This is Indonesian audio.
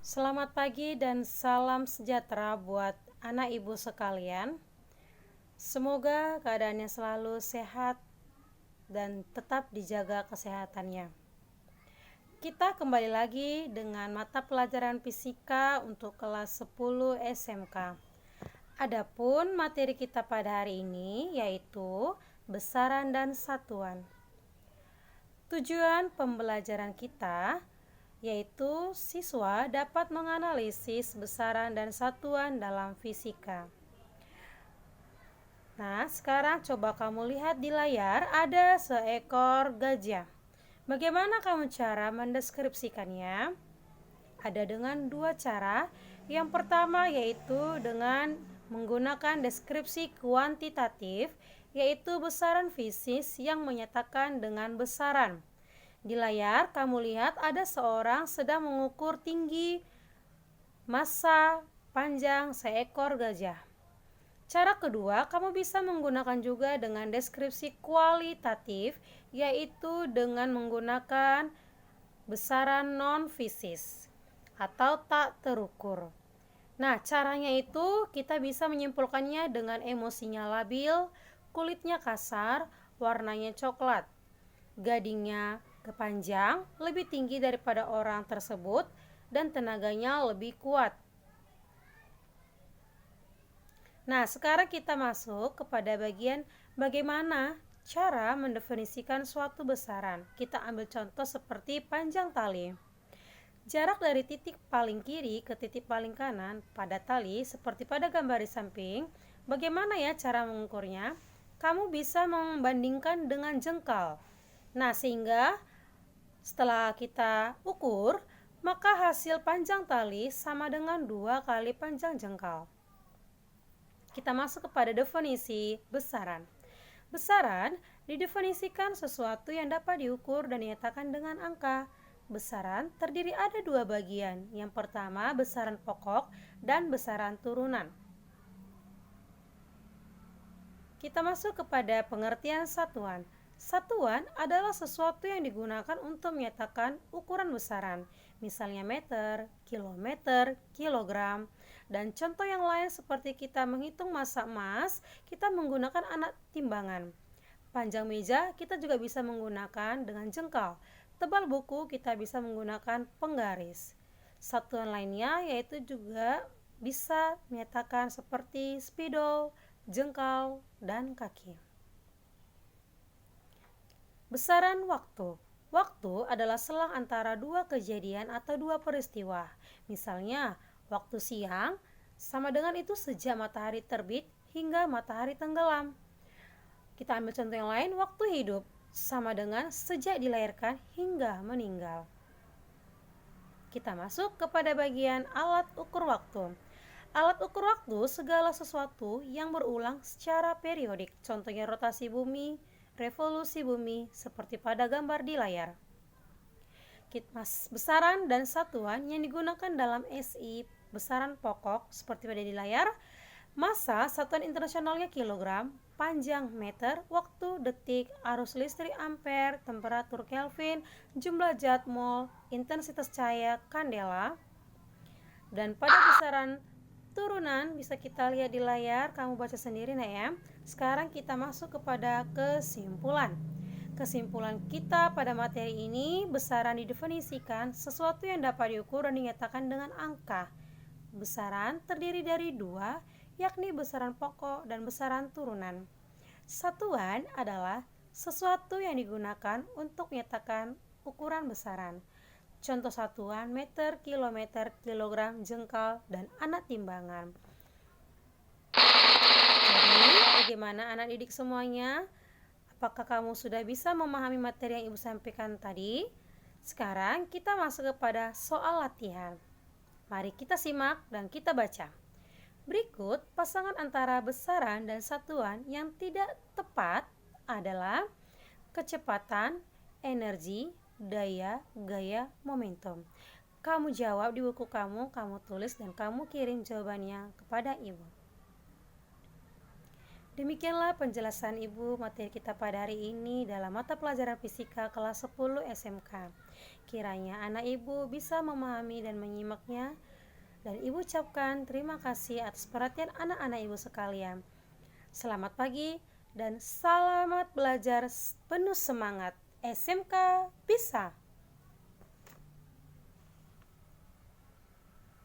Selamat pagi dan salam sejahtera buat anak ibu sekalian. Semoga keadaannya selalu sehat dan tetap dijaga kesehatannya. Kita kembali lagi dengan mata pelajaran fisika untuk kelas 10 SMK. Adapun materi kita pada hari ini yaitu besaran dan satuan. Tujuan pembelajaran kita yaitu siswa dapat menganalisis besaran dan satuan dalam fisika. Nah, sekarang coba kamu lihat di layar ada seekor gajah. Bagaimana kamu cara mendeskripsikannya? Ada dengan dua cara. Yang pertama yaitu dengan menggunakan deskripsi kuantitatif, yaitu besaran fisik yang menyatakan dengan besaran. Di layar kamu lihat ada seorang sedang mengukur tinggi, massa, panjang seekor gajah. Cara kedua, kamu bisa menggunakan juga dengan deskripsi kualitatif, yaitu dengan menggunakan besaran non-fisik atau tak terukur. Nah, caranya itu kita bisa menyimpulkannya dengan emosinya labil, kulitnya kasar, warnanya coklat, gadingnya kepanjang, lebih tinggi daripada orang tersebut, dan tenaganya lebih kuat. Nah, sekarang kita masuk kepada bagian bagaimana cara mendefinisikan suatu besaran. Kita ambil contoh seperti panjang tali. Jarak dari titik paling kiri ke titik paling kanan pada tali seperti pada gambar di samping. Bagaimana ya cara mengukurnya? Kamu bisa membandingkan dengan jengkal. Nah, sehingga setelah kita ukur, maka hasil panjang tali sama dengan 2 kali panjang jengkal. Kita masuk kepada definisi besaran. Besaran didefinisikan sesuatu yang dapat diukur dan dinyatakan dengan angka. Besaran terdiri ada dua bagian. Yang pertama besaran pokok dan besaran turunan. Kita masuk kepada pengertian satuan. Satuan adalah sesuatu yang digunakan untuk menyatakan ukuran besaran, misalnya meter, kilometer, kilogram, dan contoh yang lain seperti kita menghitung massa emas, kita menggunakan alat timbangan. Panjang meja kita juga bisa menggunakan dengan jengkal. Tebal buku kita bisa menggunakan penggaris. Satuan lainnya yaitu juga bisa menyatakan seperti spidol, jengkal, dan kaki. Besaran waktu. Waktu adalah selang antara dua kejadian atau dua peristiwa. Misalnya, waktu siang sama dengan itu sejak matahari terbit hingga matahari tenggelam. Kita ambil contoh yang lain, waktu hidup sama dengan sejak dilahirkan hingga meninggal. Kita masuk kepada bagian alat ukur waktu. Alat ukur waktu segala sesuatu yang berulang secara periodik, contohnya rotasi bumi, revolusi bumi, seperti pada gambar di layar. Besaran dan satuan yang digunakan dalam SI, besaran pokok seperti pada di layar, massa satuan internasionalnya kilogram, panjang meter, waktu detik, arus listrik ampere, temperatur Kelvin, jumlah zat mol, intensitas cahaya kandela. Dan pada besaran turunan bisa kita lihat di layar, kamu baca sendiri nah ya. Sekarang kita masuk kepada kesimpulan. Kesimpulan kita pada materi ini, besaran didefinisikan sesuatu yang dapat diukur dan dinyatakan dengan angka. Besaran terdiri dari dua, yakni besaran pokok dan besaran turunan. Satuan adalah sesuatu yang digunakan untuk menyatakan ukuran besaran. Contoh satuan meter, kilometer, kilogram, jengkal, dan anak timbangan. Jadi, bagaimana anak didik semuanya? Apakah kamu sudah bisa memahami materi yang Ibu sampaikan tadi? Sekarang kita masuk kepada soal latihan. Mari kita simak dan kita baca. Berikut pasangan antara besaran dan satuan yang tidak tepat adalah kecepatan, energi, daya, gaya, momentum. Kamu jawab di buku kamu tulis dan kamu kirim jawabannya kepada Ibu. Demikianlah penjelasan Ibu materi kita pada hari ini dalam mata pelajaran fisika kelas 10 SMK. Kiranya anak ibu bisa memahami dan menyimaknya. Dan ibu ucapkan terima kasih atas perhatian anak-anak ibu sekalian. Selamat pagi dan selamat belajar penuh semangat. SMK bisa.